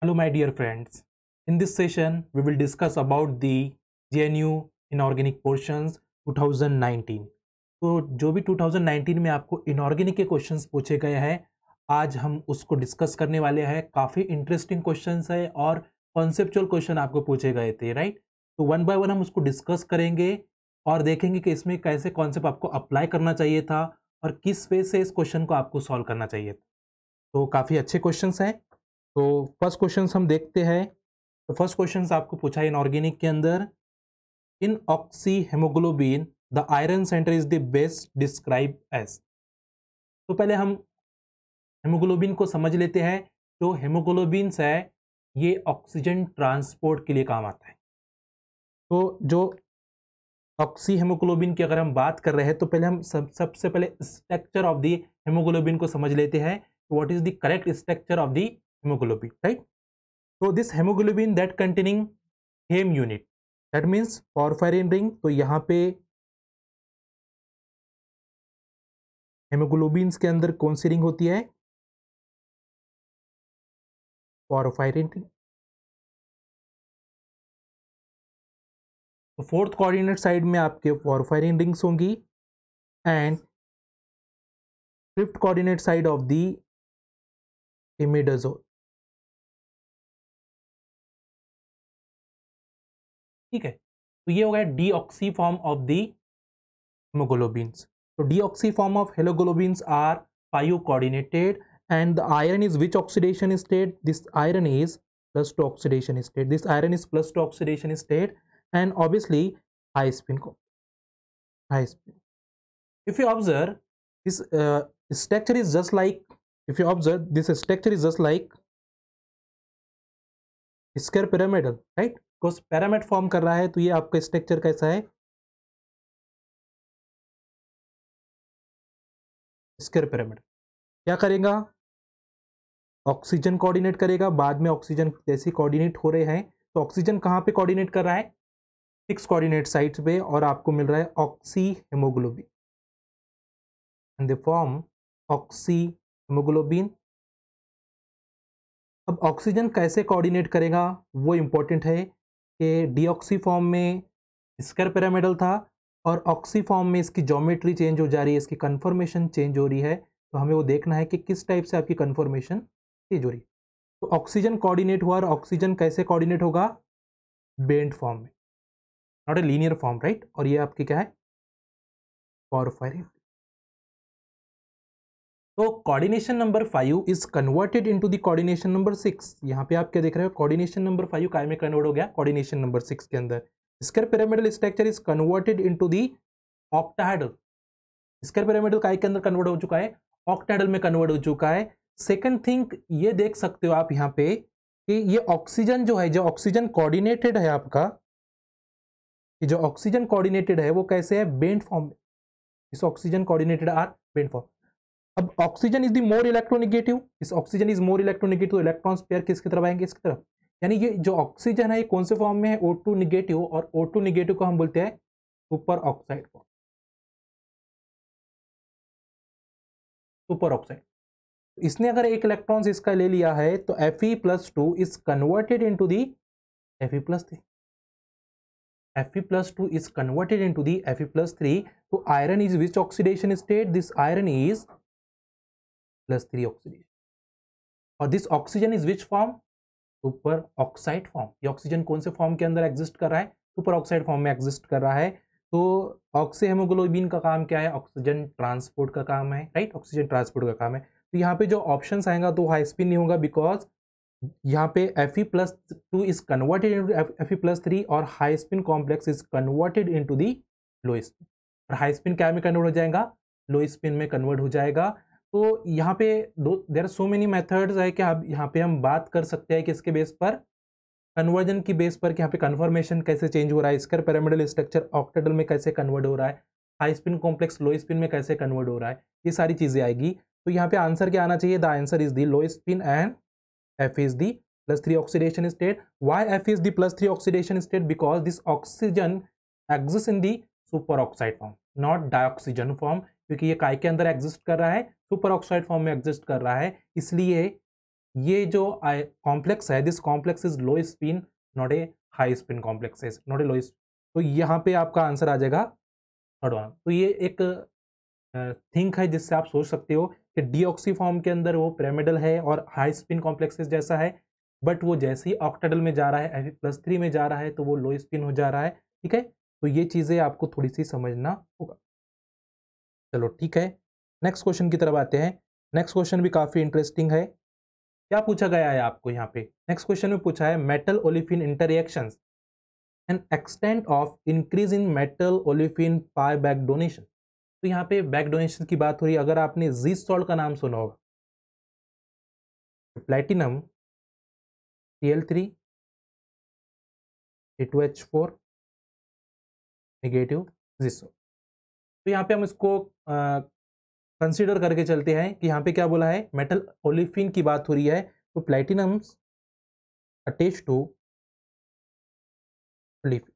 Hello my dear friends. In this session we will discuss about the JNU inorganic portions 2019. तो जो भी 2019 में आपको इनऑर्गेनिक के क्वेश्चंस पूछे गए हैं आज हम उसको डिस्कस करने वाले हैं। काफ़ी इंटरेस्टिंग क्वेश्चंस है और कॉन्सेप्चुअल क्वेश्चन आपको पूछे गए थे, राइट। तो वन बाय वन हम उसको डिस्कस करेंगे और देखेंगे कि इसमें कैसे कॉन्सेप्ट आपको अप्लाई करना चाहिए था और किस वे से इस क्वेश्चन को आपको सॉल्व करना चाहिए था। तो काफ़ी अच्छे क्वेश्चंस हैं। तो फर्स्ट क्वेश्चन हम देखते हैं। तो फर्स्ट क्वेश्चन आपको पूछा है इनऑर्गेनिक के अंदर, in oxyhaemoglobin the iron centre is the best describe as. तो पहले हम हेमोग्लोबिन को समझ लेते हैं। तो हेमोग्लोबिन्स है ये ऑक्सीजन ट्रांसपोर्ट के लिए काम आता है। तो जो ऑक्सी हेमोग्लोबिन की अगर हम बात कर रहे हैं तो पहले हम सबसे पहले स्ट्रक्चर ऑफ द हेमोग्लोबिन को समझ लेते हैं। What is the correct structure of the haemoglobin, right. So this hemoglobin that containing hem unit, that means porphyrin ring। तो यहाँ पे हेमोग्लोबिन्स के अंदर कौन सी रिंग होती है? Porphyrin ring. तो फोर्थ कोऑर्डिनेट साइड में आपके पोरफायरिन रिंग्स होंगी and fifth coordinate side of the imidazole. ठीक है, तो ये हो गया deoxy form of the haemoglobins. तो deoxy form of haemoglobins are 5 coordinated and the iron is which oxidation state? This iron is +2 oxidation state. This iron is +2 oxidation state and obviously high spin. If you observe this structure is just like, if you observe this structure is just like square pyramidal, right? Because pyramid form कर रहा है तो ये आपका structure कैसा है? Square pyramid. क्या करेगा? ऑक्सीजन कोऑर्डिनेट करेगा, बाद में ऑक्सीजन जैसे कोऑर्डिनेट हो रहे हैं तो ऑक्सीजन कहाँ पे कोऑर्डिनेट कर रहा है? 6 कोऑर्डिनेट साइट्स पे और आपको मिल रहा है oxy haemoglobin and the form oxy haemoglobin. अब ऑक्सीजन कैसे कोऑर्डिनेट करेगा वो इंपॉर्टेंट है कि डीऑक्सी फॉर्म में स्क्वायर पिरामिडल था और ऑक्सी फॉर्म में इसकी ज्योमेट्री चेंज हो जा रही है, इसकी कन्फर्मेशन चेंज हो रही है। तो हमें वो देखना है कि किस टाइप से आपकी कन्फर्मेशन चेंज हो रही है। तो ऑक्सीजन कोऑर्डिनेट हुआ और ऑक्सीजन कैसे कोऑर्डिनेट होगा? बेंड फॉर्म में, not a linear form, right. और ये आपकी क्या है? पोरफायरिन। तो coordination number 5 is converted into the coordination number 6। यहाँ पे आप क्या देख रहे हो? कोऑर्डिनेशन नंबर 5 काय में कन्वर्ट हो गया? कोऑर्डिनेशन नंबर 6 के अंदर square pyramidal structure is converted into the octahedral. Square pyramidal काय के अंदर कन्वर्ट हो चुका है? ऑक्टाहेड्रल में कन्वर्ट हो चुका है। सेकंड थिंग ये देख सकते हो आप यहाँ पे कि ये ऑक्सीजन जो है, जो ऑक्सीजन कोऑर्डिनेटेड है आपका, कि जो ऑक्सीजन कोऑर्डिनेटेड है वो कैसे है? बेंड फॉर्म में। इस oxygen coordinated are bend form. अब oxygen is the more electronegative, इस ऑक्सीजन इज मोर इलेक्ट्रोनेगेटिव, तो इलेक्ट्रॉन्स पेयर किसकी तरफ आएंगे? इसकी तरफ। यानी ये जो ऑक्सीजन है ये कौन से फॉर्म में है? O2 निगेटिव, और O2 निगेटिव को हम बोलते हैं super oxide form. Super oxide. इसने अगर एक इलेक्ट्रॉन्स इसका ले लिया है तो Fe+2 is converted into the Fe+3। Fe+2 is converted into the Fe+3. So iron is which oxidation state? This iron is +3 oxidation. और this oxygen is which form? Super oxide form. ये oxygen कौन से form के अंदर exist कर रहा है? Super oxide form में एग्जिस्ट कर रहा है। तो ऑक्सी हेमोग्लोबिन का काम क्या है? ऑक्सीजन ट्रांसपोर्ट का काम है, राइट। ऑक्सीजन ट्रांसपोर्ट का काम है। तो यहाँ पे जो ऑप्शन आएगा तो हाई स्पिन नहीं होगा, बिकॉज यहाँ पे Fe+2 is converted into Fe+3 और high spin complex is converted into the low spin. और हाई स्पिन क्या में कन्वर्ट हो जाएगा? लो स्पिन में कन्वर्ट हो जाएगा। तो यहाँ पे there are so many methods है कि आप यहाँ पे हम बात कर सकते हैं कि इसके बेस पर, कन्वर्जन की बेस पर, कि यहाँ पे कन्फर्मेशन कैसे चेंज हो रहा है, स्क्वायर पिरामिडल स्ट्रक्चर ऑक्टाहेड्रल में कैसे कन्वर्ट हो रहा है, हाई स्पिन कॉम्प्लेक्स लो स्पिन में कैसे कन्वर्ट हो रहा है, ये सारी चीजें आएगी। तो यहाँ पे आंसर क्या आना चाहिए? The answer is the low spin and F is the +3 oxidation state. Why F is the +3 oxidation state? Because this oxygen exists in the superoxide form, not dioxygen form। क्योंकि ये काय के अंदर एग्जिस्ट कर रहा है? सुपर ऑक्साइड फॉर्म में exist कर रहा है, इसलिए ये जो कॉम्प्लेक्स है, this complex is low spin, not a high spin complex, is not a low spin. तो यहाँ पे आपका आंसर आ जाएगा थर्ड वन। तो ये एक थिंक है जिससे आप सोच सकते हो कि डीऑक्सी फॉर्म के अंदर वो पिरामिडल है और हाई स्पिन कॉम्प्लेक्सेस जैसा है, बट वो जैसे ही ऑक्टेडल में जा रहा है, Fe+3 में जा रहा है, तो वो लो स्पिन हो जा रहा है। ठीक है, तो ये चीज़ें आपको थोड़ी सी समझना होगा। चलो ठीक है, नेक्स्ट क्वेश्चन की तरफ आते हैं। नेक्स्ट क्वेश्चन भी काफ़ी इंटरेस्टिंग है। क्या पूछा गया है आपको यहाँ पे? नेक्स्ट क्वेश्चन में पूछा है metal olefin interreactions and extent of increase in metal olefin pi back donation. तो यहाँ पे बैक डोनेशन की बात हो रही है। अगर आपने जीस सॉल्ट का नाम सुना होगा, प्लेटिनम Cl3 A2H4 नेगेटिव जीस सॉल्ट। तो यहाँ पे हम इसको कंसीडर करके चलते हैं कि यहाँ पे क्या बोला है, मेटल ओलिफिन की बात हो रही है। तो platinums attach to olefin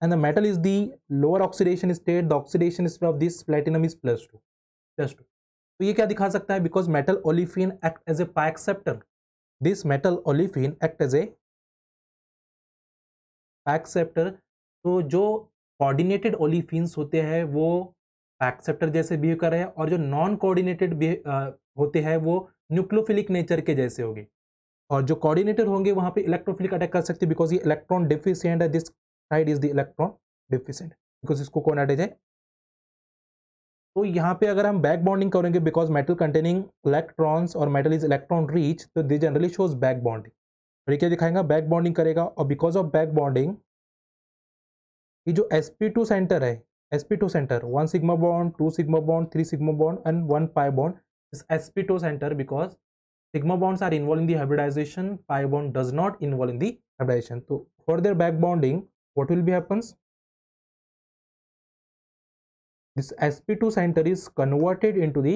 and the metal is the lower oxidation state, the oxidation state of this platinum is +2। तो ये क्या दिखा सकता है, because metal olefin act as a pi acceptor, this metal olefin act as a pi acceptor. तो जो coordinated olefins होते हैं वो पाई एक्सेप्टर जैसे बिहेव कर रहे हैं, और जो नॉन कोऑर्डिनेटेड होते हैं वो न्यूक्लियोफिलिक नेचर के जैसे होंगे, और जो कोऑर्डिनेटर होंगे वहां पे इलेक्ट्रोफिलिक अटैक कर सकते हैं, बिकॉज ये इलेक्ट्रॉन डिफिशिएंट है, this side is the electron deficient, because इसको कौन अटैच है। तो यहाँ पे अगर हम बैक बॉन्डिंग करेंगे, बिकॉज मेटल कंटेनिंग इलेक्ट्रॉन्स और मेटल इज इलेक्ट्रॉन रिच, तो they generally shows back bonding. और ये क्या दिखाएगा, बैक बॉन्डिंग करेगा। और बिकॉज ऑफ बैक बॉन्डिंग ये जो sp2 सेंटर है, sp2 centre 1 sigma bond, 2 sigma bond, 3 sigma bond and 1 pi bond, इस sp2 centre, because sigma bonds are involved in the hybridization, pi bond does not involve in the hybridization. So for their back bonding, what will be happens, this sp2 center is converted into the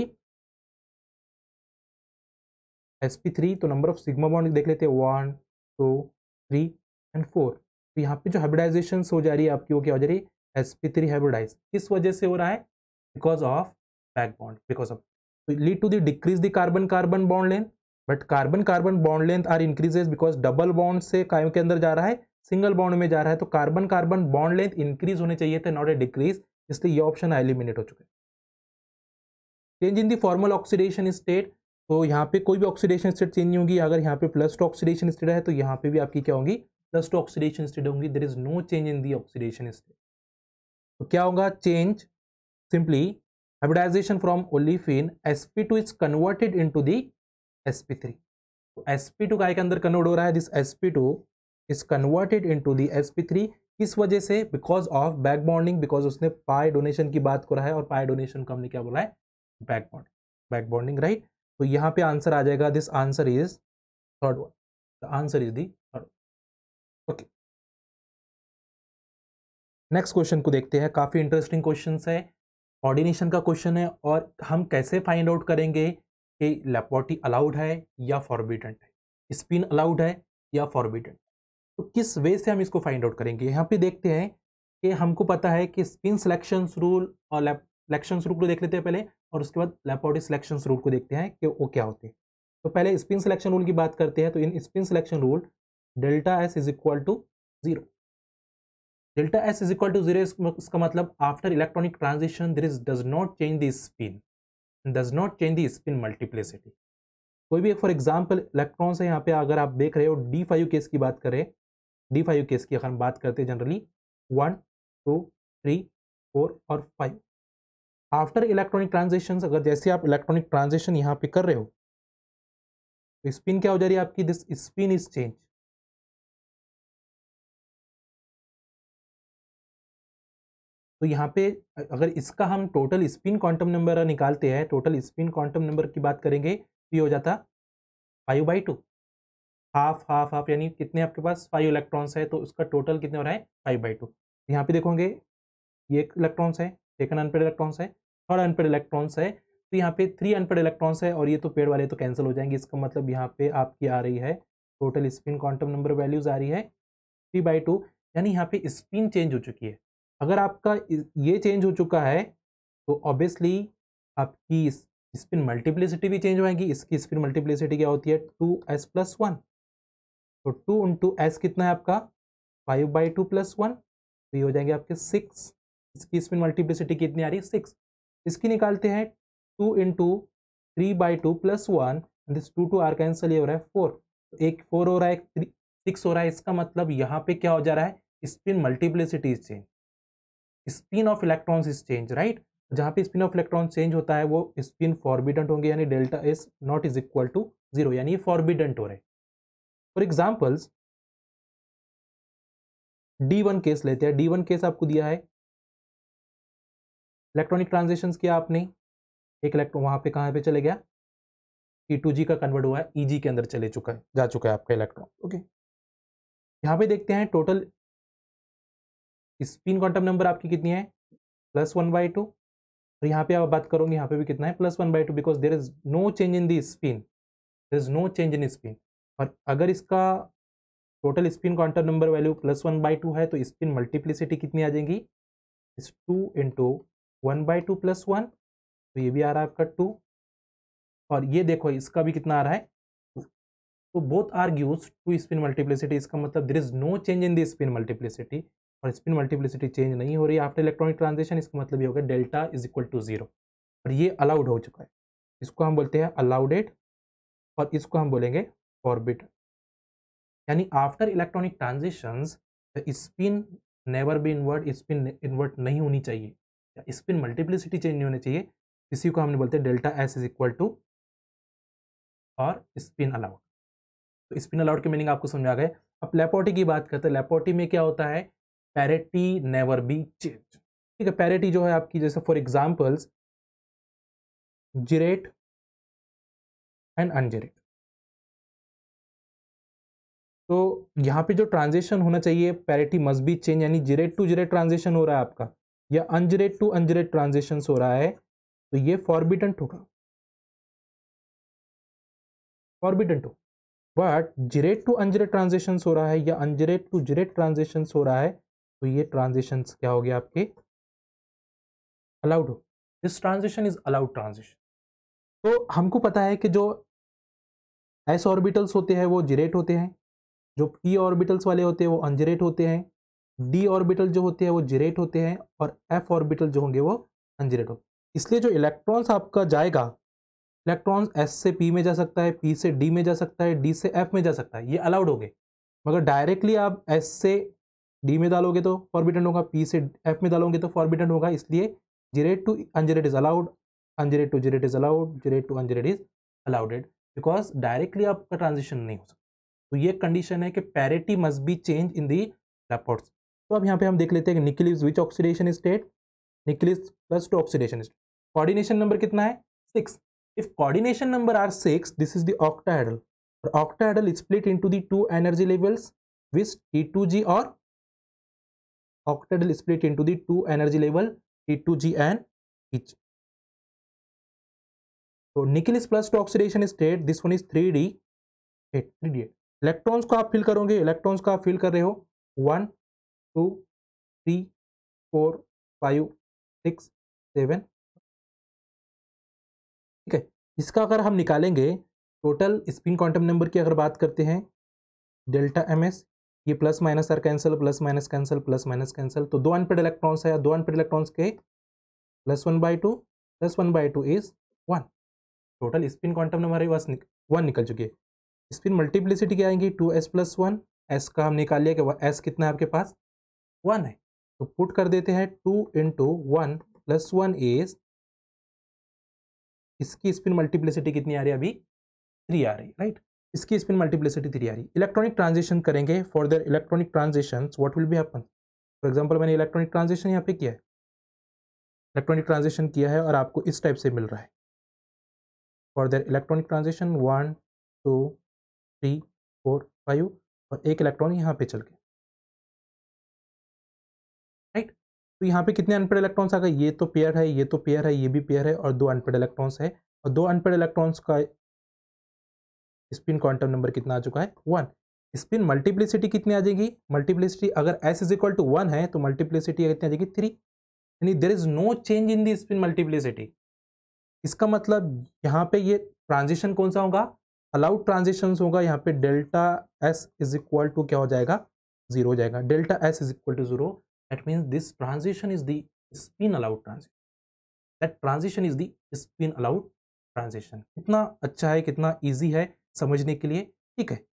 sp3। तो number of sigma bond देख लेते हैं, 1 2 3 and 4। तो यहाँ पे जो hybridisation हो जा रही है आपकी, वो क्या हो जा रही है, sp3 हाइब्रिडाइज। किस वजह से हो रहा है, because of back bond, because of, तो lead to the decrease the carbon carbon bond length, but carbon carbon bond length are increases because double bond से कायम के अंदर जा रहा है, सिंगल बॉन्ड में जा रहा है। तो carbon carbon bond length increase होने चाहिए थे, नॉट ए डिक्रीज, इसलिए ये ऑप्शन एलिमिनेट हो चुके हैं। Change in the formal oxidation state, तो यहाँ पे कोई भी ऑक्सीडेशन स्टेट चेंज नहीं होगी। अगर यहाँ पे +2 ऑक्सीडेशन स्टेट है, तो यहाँ पे भी आपकी क्या होगी, +2 ऑक्सीडेशन स्टेट होंगी। There is no change in the oxidation state. तो क्या होगा change, simply hybridization from olefin sp2 is converted into the sp3। तो sp2 काय के अंदर कन्वर्ट हो रहा है, this sp2 is converted into the sp3। किस वजह से, because of back bonding, because उसने पाई डोनेशन की बात करा है, और पाई डोनेशन को हमने क्या बोला है, back bonding, back bonding, right. तो यहाँ पे आंसर आ जाएगा, this answer is third one, the answer is the third. Okay, next question को देखते हैं। काफी इंटरेस्टिंग क्वेश्चन है, कोऑर्डिनेशन का क्वेश्चन है, और हम कैसे फाइंड आउट करेंगे कि लैपोर्टी अलाउड है या फॉरबिडन है, स्पिन अलाउड है या फॉरबिडन। तो किस वे से हम इसको फाइंड आउट करेंगे, यहाँ पे देखते हैं कि हमको पता है कि स्पिन सिलेक्शन रूल और सिलेक्शन रूल को देख लेते हैं पहले, और उसके बाद लैपोर्टी सिलेक्शन रूल को देखते हैं कि वो क्या होते हैं। तो पहले स्पिन सिलेक्शन रूल की बात करते हैं। तो in spin selection rule delta S is equal to 0। Delta S is equal to 0 इसका मतलब after electronic transition there is does not change the spin, does not change the spin multiplicity. कोई भी for example electrons है यहाँ पे, अगर आप देख रहे हो D5 केस की बात करें, D5 केस की अगर हम बात करते हैं जनरली 1 2 3 4 और 5, आफ्टर इलेक्ट्रॉनिक ट्रांजिशन, अगर जैसे आप इलेक्ट्रॉनिक ट्रांजिशन यहाँ पे कर रहे हो, तो स्पिन क्या हो जा रही है आपकी, दिस स्पिन इज चेंज। तो यहाँ पे अगर इसका हम टोटल स्पिन क्वांटम नंबर निकालते हैं, टोटल स्पिन क्वांटम नंबर की बात करेंगे, तो ये हो जाता 5/2, हाफ हाफ हाफ, यानी कितने आपके पास 5 इलेक्ट्रॉन्स है, तो उसका टोटल कितने हो रहा है 5/2। यहाँ पे देखोगे ये एक इलेक्ट्रॉन्स है, सेकंड अनपेड इलेक्ट्रॉन्स है, थर्ड अनपेड इलेक्ट्रॉन्स है, तो यहाँ पे 3 अनपेड इलेक्ट्रॉन्स है, और ये तो पेड वाले तो कैंसिल हो जाएंगे। इसका मतलब यहाँ पे आपकी आ रही है total spin quantum number values आ रही है 3/2, यानी यहाँ पे स्पिन चेंज हो चुकी है। अगर आपका ये चेंज हो चुका है, तो ऑब्वियसली आपकी स्पिन मल्टीप्लिसिटी भी चेंज होगी। इसकी स्पिन मल्टीप्लिसिटी क्या होती है 2s+1, तो 2 इंटू एस कितना है आपका 5/2 + 1, तो ये हो जाएंगे आपके 6। इसकी स्पिन मल्टीप्लिसिटी कितनी आ रही है 6। इसकी निकालते हैं 2 इंटू 3/2 + 1, दिस 2 2 आर कैंसिल, ये हो रहा है 4, एक 4 हो रहा है, 6 हो रहा है। इसका मतलब यहाँ पे क्या हो जा रहा है, spin multiplicity is change, spin off electrons is change, right. जहाँ पे स्पिन ऑफ इलेक्ट्रॉन चेंज होता है वो स्पिन फॉरबिडेंट होंगे, यानी delta S not is equal to 0, यानी ये फॉरबिडेंट हो रहे हैं। फॉर एग्जाम्पल्स D1 केस लेते हैं। D1 केस आपको दिया है, इलेक्ट्रॉनिक ट्रांजिशंस किया आपने, एक इलेक्ट्रॉन वहां पे कहाँ पे चले गया, T2G का कन्वर्ट हुआ है EG के अंदर चले चुका है, जा चुका है आपका इलेक्ट्रॉन। ओके, यहाँ पे देखते हैं टोटल स्पिन क्वांटम नंबर आपकी कितनी है +1/2, और यहाँ पे आप बात करोगे यहाँ पे भी कितना है +1/2, because there is no change in the spin, there is no change in spin. और अगर इसका total spin quantum number value +1/2 है तो स्पिन मल्टीप्लिसिटी कितनी आ जाएगी, इस 2 इंटू 1/2 + 1, तो ये भी आ रहा है आपका 2, और ये देखो इसका भी कितना आ रहा है, तो both are gives 2 spin multiplicity. इसका मतलब there is no change in the spin multiplicity, और स्पिन मल्टीप्लिसिटी चेंज नहीं हो रही आफ्टर इलेक्ट्रॉनिक ट्रांजिशन। इसका मतलब ये होगा डेल्टा इज इक्वल टू 0, और ये अलाउड हो चुका है। इसको हम बोलते हैं अलाउडेड, और इसको हम बोलेंगे फॉरबिडन। यानी after electronic transitions spin never be invert, spin invert नहीं होनी चाहिए, स्पिन मल्टीप्लिसिटी चेंज नहीं होनी चाहिए। इसी को हमने बोलते हैं delta S is equal to और स्पिन अलाउड। तो स्पिन अलाउड की मीनिंग आपको समझ आ गए। अब लैपोर्टी की बात करते हैं। लैपोर्टी में क्या होता है, पैरिटी नेवर बी चेंज, ठीक है। पैरिटी जो है आपकी, जैसे फॉर एग्जांपल्स जिरेट एंड अनजिरेट, तो यहाँ पे जो ट्रांजिशन होना चाहिए पैरिटी मस्ट बी चेंज, यानी जिरेट टू जिरेट ट्रांजिशन हो रहा है आपका, या अनजिरेट टू अनजिरेट ट्रांजिशन हो रहा है, तो ये फॉरबिडेंट होगा, फॉरबिडेंट हो। बट जिरेट टू अनजिरेट ट्रांजिशन हो रहा है या अनजिरेट टू जिरेट ट्रांजिशन हो रहा है, तो ये ट्रांजिशन क्या हो गया आपके अलाउड हो। This transition is allowed transition. तो हमको पता है कि जो एस ऑर्बिटल्स होते हैं वो जिरेट होते हैं, जो पी ऑर्बिटल्स वाले होते हैं वो अनजिरेट होते हैं, डी ऑर्बिटल जो होते हैं वो जिरेट होते हैं, और एफ ऑर्बिटल जो होंगे वो अनजिरेट होंगे। इसलिए जो इलेक्ट्रॉन्स आपका जाएगा, इलेक्ट्रॉन्स एस से पी में जा सकता है, पी से डी में जा सकता है, डी से एफ में जा सकता है, ये अलाउड हो गए। मगर डायरेक्टली आप एस से डी में डालोगे तो फॉरबिडन होगा, पी से एफ में डालोगे तो फॉरबिडन होगा। इसलिए gerade to ungerade is allowed, ungerade to gerade is allowed, gerade to ungerade is allowed, because directly आपका ट्रांजिशन नहीं हो सकता। तो ये कंडीशन है कि parity must be change in the Laporte's. तो अब यहाँ पे हम देख लेते हैं कि nickel is which oxidation state, nickel is +2 oxidation state. Coordination number कितना है 6। If coordination number are 6, this is the octahedral, और octahedral is split into the 2 energy levels which T2G, और octahedral is split into the 2 energy level T2G and H. So nickel is +2 oxidation state, this one is 3D 8, 3D8। Electrons को आप fill करोगे, electrons को आप fill कर रहे हो 1 2 3 4 5 6 7, ठीक है। इसका अगर हम निकालेंगे टोटल स्पिन क्वांटम नंबर की अगर बात करते हैं, डेल्टा MS, ये plus minus are cancel, plus minus cancel, plus minus cancel, तो 2 अनपेड इलेक्ट्रॉन्स है, 2 अनपेड इलेक्ट्रॉन्स के +1/2 +1/2 is 1। Total spin quantum number हमारे पास 1 निकल चुकी है। स्पिन मल्टीप्लिसिटी क्या आएंगी 2s+1, एस का हम निकाल लिया कि एस कितना है आपके पास 1 है, तो पुट कर देते हैं 2 इंटू 1 + 1 इज, इसकी स्पिन मल्टीप्लिसिटी कितनी आ रही है अभी 3 आ रही है, राइट। इसकी स्पिन मल्टीप्लिसिटी 3 आ रही है। इलेक्ट्रॉनिक ट्रांजिशन करेंगे, for their electronic transitions what will be happen. For example मैंने इलेक्ट्रॉनिक ट्रांजिशन यहाँ पे किया है, इलेक्ट्रॉनिक ट्रांजिशन किया है और आपको इस टाइप से मिल रहा है। फॉर देयर इलेक्ट्रॉनिक ट्रांजिशन 1 2 3 4 5, और एक इलेक्ट्रॉन यहाँ पे चल गया, राइट। तो यहाँ पे कितने अनपेड इलेक्ट्रॉन्स आ गए, ये तो पेयर है, ये तो पेयर है, ये भी पेयर है, और 2 अनपेड इलेक्ट्रॉन्स है, और 2 अनपेड इलेक्ट्रॉन्स का स्पिन क्वांटम नंबर कितना आ चुका है 1। स्पिन मल्टीप्लिसिटी कितनी आ जाएगी, मल्टीप्लिसिटी अगर s इज इक्वल टू 1 है तो मल्टीप्लिसिटी कितनी आ जाएगी 3, यानी there is no change in the spin multiplicity. इसका मतलब यहाँ पे ये ट्रांजिशन कौन सा होगा, अलाउड ट्रांजिशन होगा। यहाँ पे delta S is equal to क्या हो जाएगा, 0 हो जाएगा। Delta S is equal to 0, that means this transition is the spin allowed transition, that transition is the spin allowed transition. कितना अच्छा है, कितना ईजी है समझने के लिए, ठीक है।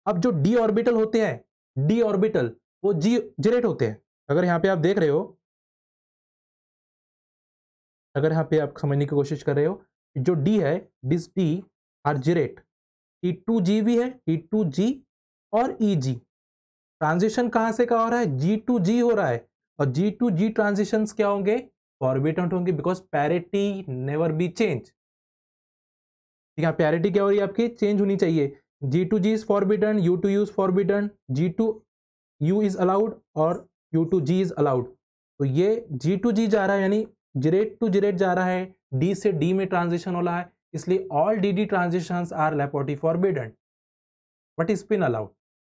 अब जो डी ऑर्बिटल होते हैं, डी ऑर्बिटल वो जी जिरेट होते हैं। अगर यहाँ पे आप देख रहे हो, अगर यहाँ पे आप समझने की कोशिश कर रहे हो, जो डी है, दिस डी आर जिरेट। T2G भी है, T2G और EG। ट्रांजिशन कहां से कहा हो रहा है, G2G हो रहा है। और G2G ट्रांजिशंस क्या होंगे, फॉरबिडेंट होंगे, because parity never be change. ठीक है, पैरिटी क्या हो रही है आपकी, चेंज होनी चाहिए। G2G is forbidden, U2U is forbidden, G2U is allowed और U2G इज अलाउड। तो ये G2G जा रहा है, यानी जिरेट टू जिरेट जा रहा है, डी से डी में ट्रांजिशन हो रहा है, इसलिए all D transitions are Laporte forbidden but spin allowed.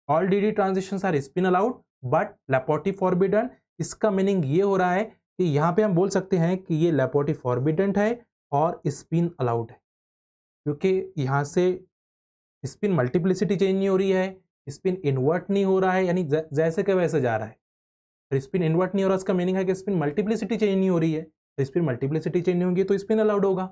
All D transitions are spin allowed but Laporte forbidden. इसका मीनिंग ये हो रहा है कि यहाँ पे हम बोल सकते हैं कि ये लैपोटी फॉरबिडेंट है और स्पिन अलाउड है, क्योंकि यहाँ से स्पिन मल्टीप्लिसिटी चेंज नहीं हो रही है, स्पिन इन्वर्ट नहीं हो रहा है, यानी जैसे के वैसे जा रहा है। तो स्पिन इन्वर्ट नहीं हो रहा, इसका मीनिंग है कि स्पिन मल्टीप्लिसिटी चेंज नहीं हो रही है। तो स्पिन मल्टीप्लिसिटी चेंज नहीं होगी तो स्पिन अलाउड होगा,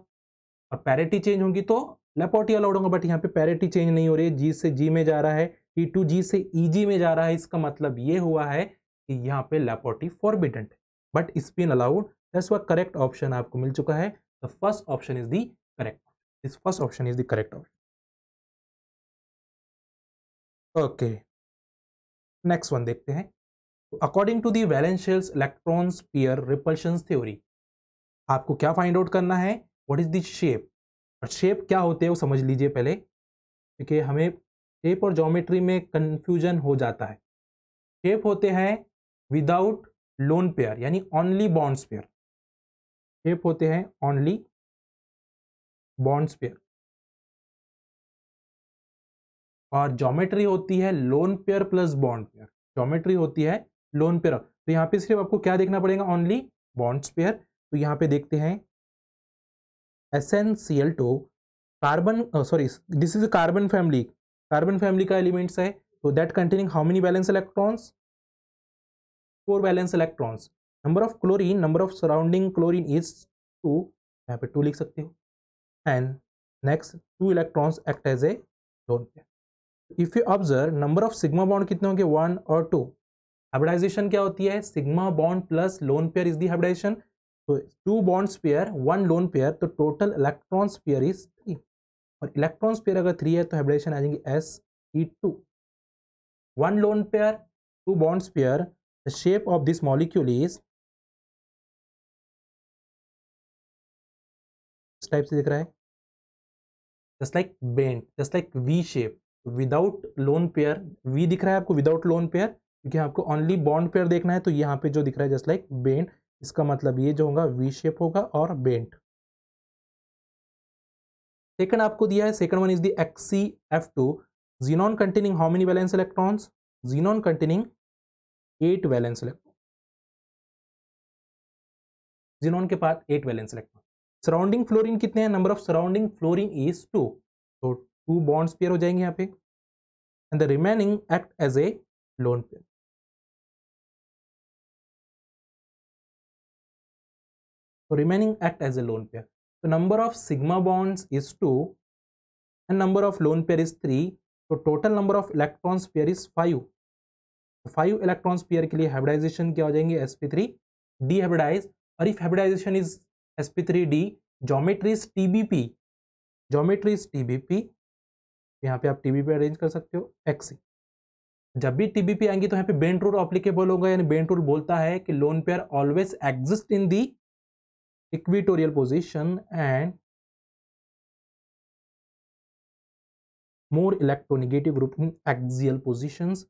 और पैरिटी चेंज होगी तो लैपोटी अलाउड होगा। बट यहाँ पे पैरिटी चेंज नहीं हो रही है, जी से जी में जा रहा है, T2G से EG में जा रहा है। इसका मतलब ये हुआ है कि यहाँ पे लैपोटी फॉरबिडेंट है but spin allowed. That's why correct option आपको मिल चुका है। The first option is the correct, this first option is the correct option. Okay, next one देखते हैं। According to the valence shells electrons pair repulsion theory, आपको क्या find out करना है, व्हाट इज द शेप। और शेप क्या होते हैं वो समझ लीजिए पहले, क्योंकि हमें शेप और ज्योमेट्री में कंफ्यूजन हो जाता है। शेप होते हैं विदाउट लोन पेयर, यानी ओनली बॉन्ड्स पेयर। शेप होते हैं ओनली बॉन्ड्स पेयर, और ज्योमेट्री होती है lone pair plus bond pair. Geometry होती है लोन पेयर। तो यहाँ पे सिर्फ आपको क्या देखना पड़ेगा, ओनली बॉन्ड्स पेयर। तो यहाँ पे देखते हैं SnCl2 carbon, sorry this is carbon family, carbon family का एलिमेंट्स है। तो that containing how many valence electrons, 4 valence electrons. Number of chlorine, number of surrounding chlorine is 2, यहाँ पे 2 लिख सकते हो। And next 2 electrons act as a lone pair. If you observe number of sigma bond कितने होंगे, 1 और 2। Hybridization क्या होती है, sigma bond plus lone pair is the hybridization. तो 2 बॉन्ड्स पेयर 1 लोन पेयर, तो टोटल इलेक्ट्रॉन्स पेयर इज 3। और electrons pair अगर 3 है तो हाइब्रिडाइजेशन आ जाएंगे sp2। 1 lone pair 2 bonds pair, the shape of this molecule is इस टाइप से दिख रहा है, just like bent, just like V shape. Without lone pair V दिख रहा है आपको, विदाउट लोन पेयर, क्योंकि आपको ओनली बॉन्ड पेयर देखना है। तो यहाँ पे जो दिख रहा है जस्ट लाइक बेंट, इसका मतलब ये जो होगा वी शेप होगा और बेंट। सेकंड आपको दिया है, second one is the XCF2, xenon containing how many valence electrons, xenon containing 8 valence electron, xenon के पास 8 वैलेंस इलेक्ट्रॉन। सराउंडिंग फ्लोरीन कितने हैं, number of surrounding fluorine is 2, तो 2 बॉन्ड्स पेयर हो जाएंगे यहाँ पे। And the remaining act as a lone pair. तो remaining act as a lone pair. तो number of sigma bonds is 2 and number of lone pair is 3, तो total number of electrons pair is 5। 5 electrons pair के लिए hybridization क्या हो जाएंगे, sp3 D hybridize. और if hybridization is sp3d, geometry is tbp, geometry is tbp, यहाँ पे आप tbp अरेंज कर सकते हो x। जब भी tbp आएंगी तो यहाँ पे बेंट रूल एप्लीकेबल होगा, यानी बेंट रूल बोलता है कि lone pair always exist in the equatorial position and more electronegative group in axial positions.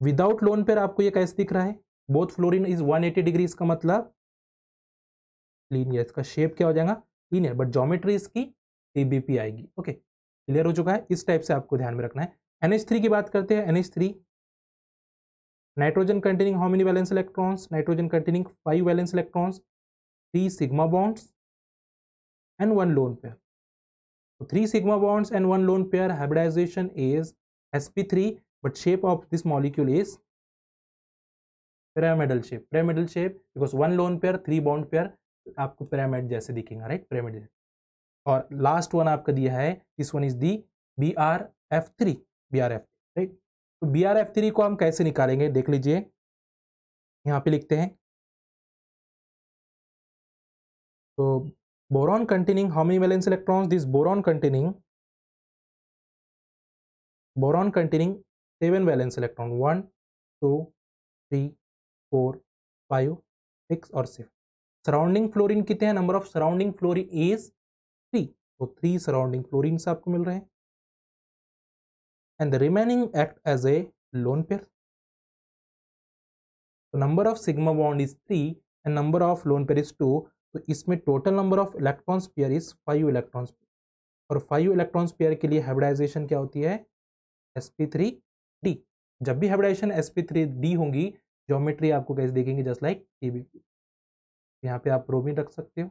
Without lone pair आपको ये कैसे दिख रहा है, बोथ फ्लोरीन इज 180 डिग्री, इसका मतलब लीनियर, इसका शेप क्या हो जाएगा लीनियर, बट ज्योमेट्री इसकी टीबीपी आएगी। ओके, क्लियर हो चुका है। इस टाइप से आपको ध्यान में रखना है। NH3 की बात करते हैं। NH3 nitrogen containing how many valence electrons, nitrogen containing 5 valence electrons, 3 sigma bonds and one lone pair. So 3 sigma bonds and one lone pair, hybridization is sp3, but shape of this molecule is pyramidal shape. Pyramidal shape because one lone pair 3 bond pair आपको pyramid जैसे दिखेगा, right, pyramid. और last one आपका दिया है, this one is the BRF3, right. तो BRF3 को हम कैसे निकालेंगे देख लीजिए, यहाँ पे लिखते हैं. तो boron containing how many valence electrons? This boron containing 7 valence electron, 1 2 3 4 5 6 और 7. सराउंडिंग फ्लोरीन कितने हैं? Number of surrounding fluorine is 3, तो 3 सराउंडिंग फ्लोरीन आपको मिल रहे हैं. And the remaining act as a lone pair. तो number of sigma bond is 3 and number of lone pair is 2. तो इसमें total number of electrons pair is 5 electrons pair. और 5 electrons pair के लिए हाइब्रिडाइजेशन क्या होती है? sp3d. जब भी हाइब्रिडाइजेशन sp3d होंगी, ज्योमेट्री आपको कैसे देखेंगे? Just like TBQ. यहाँ पे आप ब्रोमीन रख सकते हो.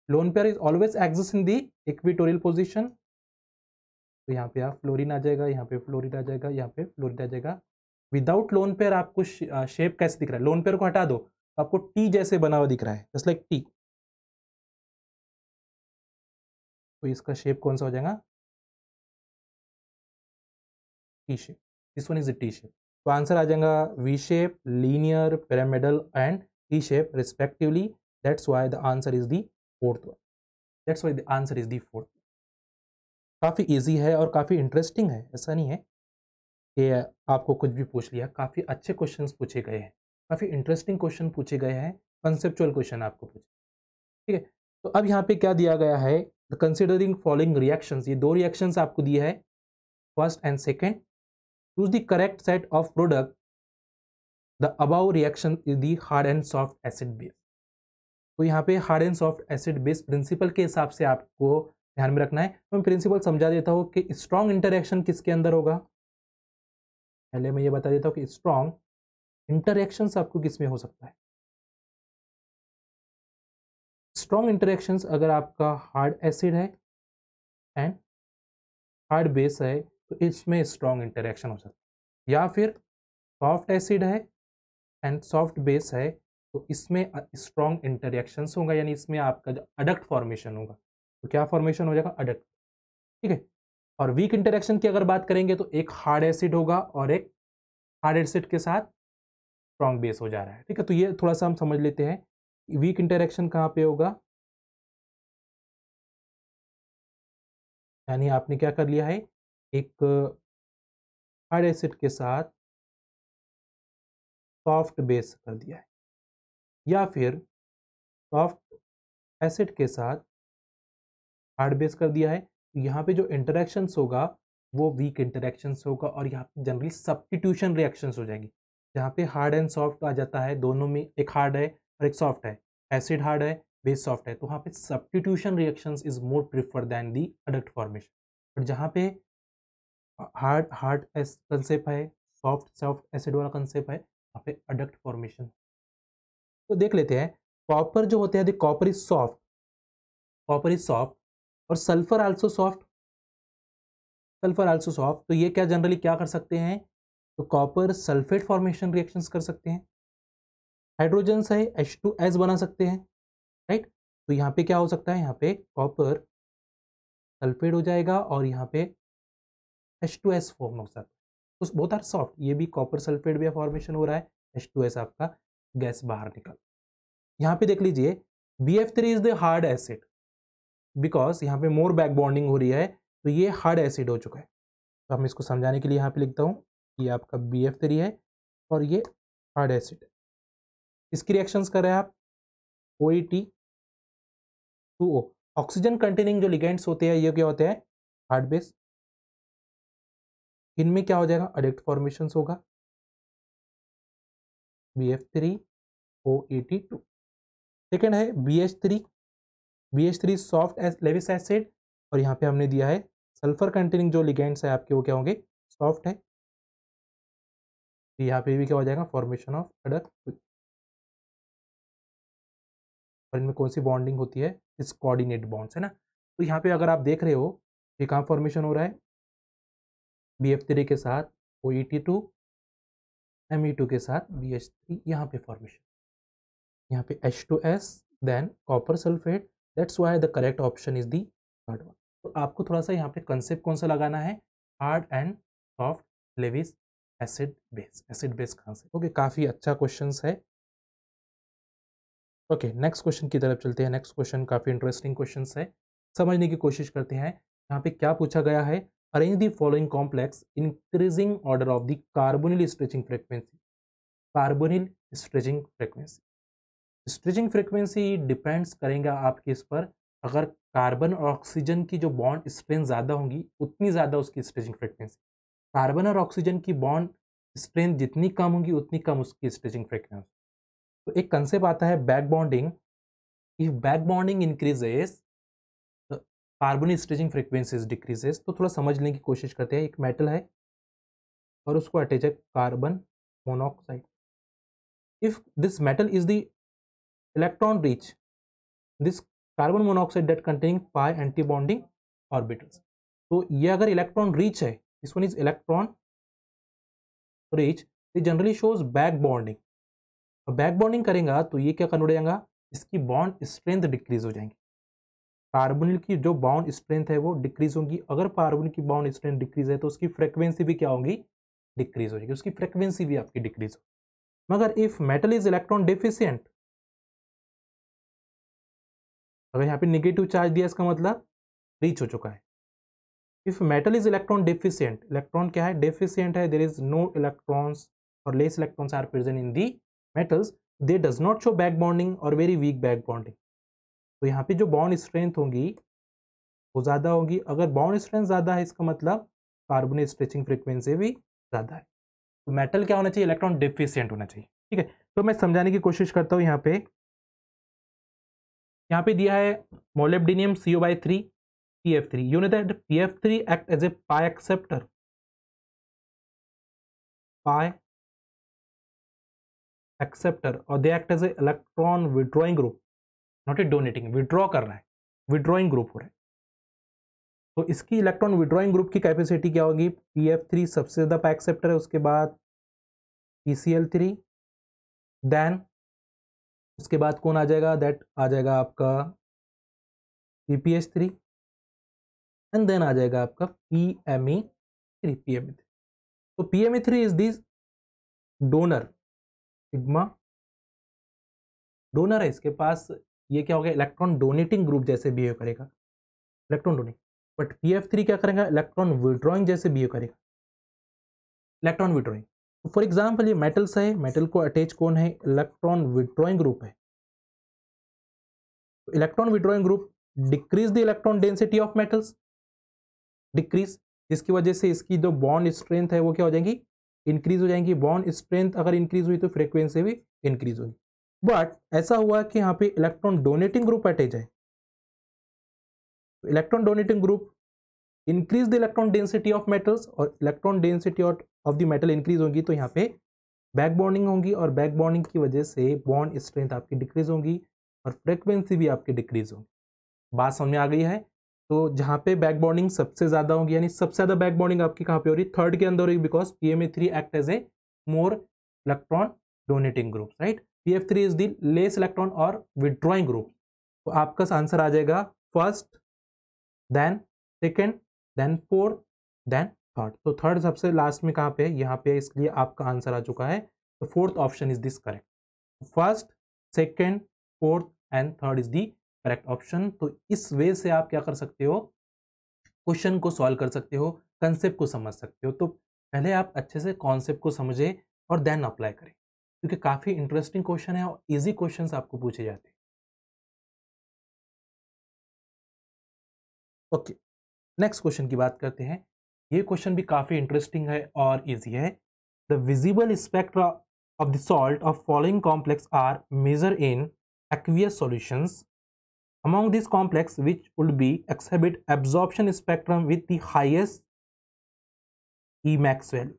Loan pair is always exist in the equatorial position. तो यहाँ पे आप फ्लोरीन आ जाएगा, यहाँ पे फ्लोरीन आ जाएगा, यहाँ पे फ्लोरीन आ जाएगा. विदाउट लोन पेयर आपको शेप कैसे दिख रहा है? लोन पेयर को हटा दो तो आपको टी जैसे बना हुआ दिख रहा है, जस्ट लाइक टी. तो इसका शेप कौन सा हो जाएगा? T shape. This one is the T shape. तो आंसर आ जाएगा V shape, linear, pyramidal and T shape respectively. That's why the answer is the fourth one. That's why the answer is the fourth. काफ़ी easy है और काफ़ी interesting है. ऐसा नहीं है कि आपको कुछ भी पूछ लिया. काफ़ी अच्छे क्वेश्चंस पूछे गए हैं, काफ़ी इंटरेस्टिंग क्वेश्चन पूछे गए हैं, कंसेप्चुअल क्वेश्चन आपको पूछे. ठीक है. तो अब यहाँ पे क्या दिया गया है? The considering following reactions. ये 2 रिएक्शंस आपको दिए है, first and second. Choose the correct set of product. The above reaction is the hard and soft acid base. तो यहाँ पे hard and soft acid base principle के हिसाब से आपको ध्यान में रखना है. तो मैं प्रिंसिपल समझा देता हूँ कि स्ट्रॉन्ग इंटरेक्शन किसके अंदर होगा. पहले मैं ये बता देता हूँ कि स्ट्रॉन्ग इंटरेक्शंस आपको किस में हो सकता है. स्ट्रॉन्ग इंटरेक्शंस अगर आपका हार्ड एसिड है एंड हार्ड बेस है तो इसमें स्ट्रॉन्ग इंटरेक्शन हो सकता है. या फिर सॉफ्ट एसिड है एंड सॉफ्ट बेस है तो इसमें स्ट्रॉन्ग इंटरेक्शंस होगा, यानी इसमें आपका जो अडक्ट फॉर्मेशन होगा. तो क्या फॉर्मेशन हो जाएगा? अडक्ट. ठीक है. और वीक इंटरेक्शन की अगर बात करेंगे तो एक हार्ड एसिड होगा और एक हार्ड एसिड के साथ स्ट्रॉन्ग बेस हो जा रहा है. ठीक है. तो ये थोड़ा सा हम समझ लेते हैं. वीक इंटरेक्शन कहाँ पे होगा? यानी आपने क्या कर लिया है? एक हार्ड एसिड के साथ सॉफ्ट बेस कर दिया है, या फिर सॉफ्ट एसिड के साथ हार्ड बेस कर दिया है. यहाँ पे जो इंटरेक्शंस होगा वो वीक इंटरेक्शंस होगा और यहाँ पे जनरली सब्स्टिट्यूशन रिएक्शंस हो जाएंगी. जहाँ पे हार्ड एंड सॉफ्ट आ जाता है, दोनों में एक हार्ड है और एक सॉफ्ट है, एसिड हार्ड है, बेस सॉफ्ट है, तो वहाँ पे substitution reactions is more prefer than the adduct formation. और जहाँ पे हार्ड हार्ड कंसेप्ट है, सॉफ्ट सॉफ्ट एसिड वाला कंसेप्ट है, वहाँ पे अडक्ट फॉर्मेशन. तो देख लेते हैं. कॉपर जो होते हैं, copper is soft, copper is soft और sulphur also soft, sulphur also soft. तो ये क्या जनरली क्या कर सकते हैं? तो कॉपर सल्फेट फॉर्मेशन रिएक्शंस कर सकते हैं. हाइड्रोजन है H2S बना सकते हैं, राइट. तो यहाँ पे क्या हो सकता है? यहाँ पे कॉपर सल्फेट हो जाएगा और यहाँ पे H2S फॉर्म हो सकता है. तो बोथ आर सॉफ्ट. ये भी कॉपर सल्फेट भी फॉर्मेशन हो रहा है, H2S आपका गैस बाहर निकल. यहाँ पे देख लीजिए BF3 is the hard acid because यहाँ पे मोर बैक बॉन्डिंग हो रही है, तो ये हार्ड एसिड हो चुका है. तो हम इसको समझाने के लिए यहाँ पे लिखता हूँ, ये आपका BF3 है और ये हार्ड एसिड है. इसकी रिएक्शंस कर रहे हैं आप OET2O. ऑक्सीजन कंटेनिंग जो लिगेंड्स होते हैं ये क्या होते हैं? Hard base. इनमें क्या हो जाएगा? अडक्ट फॉर्मेशन होगा, BF3OET2. सेकेंड है BH3. BH3 soft Lewis acid और यहाँ पे हमने दिया है सल्फर कंटेनिंग जो लिगेंड्स है आपके वो क्या होंगे? सॉफ्ट है. यहाँ पे भी क्या हो जाएगा? Formation of adduct. और इनमें कौन सी बॉन्डिंग होती है? इस कोऑर्डिनेट बॉन्ड्स, है ना। तो यहाँ पे अगर आप देख रहे हो ये कहाँ फॉर्मेशन हो रहा है, BF3 के साथ OET2, Me2 के साथ BH3, यहाँ पे फॉर्मेशन, यहाँ पे H2S, than copper sulphate, that's why the correct option is the third one. तो आपको थोड़ा सा यहाँ पे कंसेप्ट कौन सा लगाना है, hard and soft Lewis acid base कहाँ से। ओके, काफ़ी अच्छा क्वेश्चन है। ओके, नेक्स्ट क्वेश्चन की तरफ चलते हैं। नेक्स्ट क्वेश्चन काफ़ी इंटरेस्टिंग क्वेश्चन है, समझने की कोशिश करते हैं। यहाँ पे क्या पूछा गया है, arrange the following complex increasing order of the carbonyl stretching frequency. Carbonyl stretching frequency, stretching frequency depends करेगा आपके इस पर, अगर कार्बन और ऑक्सीजन की जो बॉन्ड स्ट्रेंथ ज़्यादा होंगी उतनी ज़्यादा उसकी स्ट्रेचिंग फ्रीक्वेंसी, कार्बन और ऑक्सीजन की बॉन्ड स्ट्रेंथ जितनी कम होगी उतनी कम उसकी स्ट्रेचिंग फ्रीक्वेंसी। तो एक कंसेप्ट आता है back bonding, if back bonding increases carbon stretching frequencies decreases. तो थोड़ा समझने की कोशिश करते हैं। एक मेटल है और उसको अटैच है carbon monoxide, if this metal is the electron rich, this carbon monoxide that containing pi anti-bonding orbitals। तो ये अगर इलेक्ट्रॉन रिच है, this one is electron rich, it generally shows back bonding. और back bonding करेगा तो ये क्या convert हो जाएगा, इसकी बॉन्ड स्ट्रेंथ डिक्रीज हो जाएंगी, कार्बोनिल की जो बॉन्ड स्ट्रेंथ है वो डिक्रीज होगी। अगर कार्बन की बॉन्ड स्ट्रेंथ डिक्रीज है तो उसकी फ्रीक्वेंसी भी क्या होगी, डिक्रीज हो जाएगी, उसकी फ्रीक्वेंसी भी आपकी डिक्रीज हो। मगर if metal is electron deficient, अगर यहाँ पे नेगेटिव चार्ज दिया इसका मतलब रीच हो चुका है। If metal is electron deficient, electron क्या है, डेफिशिएंट है, देयर इज नो इलेक्ट्रॉन्स और less electrons are present in the metals, they does not show back bonding और वेरी वीक बैक बॉन्डिंग। तो यहाँ पे जो बॉन्ड स्ट्रेंथ होगी वो ज़्यादा होगी, अगर बॉन्ड स्ट्रेंथ ज़्यादा है इसका मतलब कार्बन स्ट्रेचिंग फ्रीक्वेंसी भी ज़्यादा है। तो मेटल क्या होना चाहिए, इलेक्ट्रॉन डेफिशिएंट होना चाहिए, ठीक है। तो मैं समझाने की कोशिश करता हूँ। यहाँ पे दिया है मोलिब्डेनियम CO/3 PF3, you know that PF3 act as a pi acceptor, और they act as a electron withdrawing group, not a donating, withdraw कर रहा है, withdrawing group हो रहा है। तो इसकी इलेक्ट्रॉन विड्रॉइंग ग्रुप की कैपेसिटी क्या होगी, PF3 सबसे ज्यादा pi acceptor है, उसके बाद PCl3, देन उसके बाद कौन आ जाएगा, दैट आ जाएगा आपका PPH3, एंड देन आ जाएगा आपका PMe3। तो PMe3 is this donor, sigma donor है इसके पास, ये क्या हो गया, इलेक्ट्रॉन डोनेटिंग ग्रुप जैसे बिहेव करेगा, इलेक्ट्रॉन डोनेटिंग। बट PF3 क्या करेगा, इलेक्ट्रॉन विड्रॉइंग जैसे बिहेव करेगा, इलेक्ट्रॉन विड्रॉइंग। तो फॉर एग्जांपल ये मेटल्स है, मेटल को अटैच कौन है, इलेक्ट्रॉन विड्रॉइंग ग्रुप है। तो electron withdrawing group decrease the electron density of metals, decrease, जिसकी वजह से इसकी जो बॉन्ड स्ट्रेंथ है वो क्या हो जाएगी, इंक्रीज हो जाएंगी। बॉन्ड स्ट्रेंथ अगर इंक्रीज हुई तो फ्रीक्वेंसी भी इंक्रीज होगी। बट ऐसा हुआ कि यहाँ पे इलेक्ट्रॉन डोनेटिंग ग्रुप अटैच है, electron donating group increase the electron density of metals, और electron density of the metal increase होगी तो यहाँ पे बैक बॉन्डिंग होगी, और बैक बॉन्डिंग की वजह से बॉन्ड स्ट्रेंथ आपकी डिक्रीज होगी और फ्रीक्वेंसी भी आपकी डिक्रीज होगी। बात समझ में आ गई है। तो जहाँ पे बैक बॉन्डिंग सबसे ज्यादा होगी, यानी सबसे ज्यादा बैक बॉन्डिंग आपकी कहाँ पे हो रही है, थर्ड के अंदर हो रही है, because PMe3 act as a more electron donating group, right. PF3 is the less electron और विड्रॉइंग ग्रुप। तो आपका आंसर आ जाएगा first, then second, then fourth, then third. तो थर्ड सबसे लास्ट में कहाँ पे है, यहाँ पे, इसलिए आपका आंसर आ चुका है। तो fourth option is this correct, first, second, fourth and third is the correct option. तो इस वे से आप क्या कर सकते हो, क्वेश्चन को सॉल्व कर सकते हो, कंसेप्ट को समझ सकते हो। तो पहले आप अच्छे से कॉन्सेप्ट को समझे और देन अप्लाई करें, क्योंकि काफी इंटरेस्टिंग क्वेश्चन है और इजी क्वेश्चंस आपको पूछे जाते हैं। ओके, नेक्स्ट क्वेश्चन की बात करते हैं। ये क्वेश्चन भी काफी इंटरेस्टिंग है और इजी है। The visible spectra of the salt of following complex are measure in aqueous solutions, among this complex which would be exhibit absorption spectrum with the highest Emax value।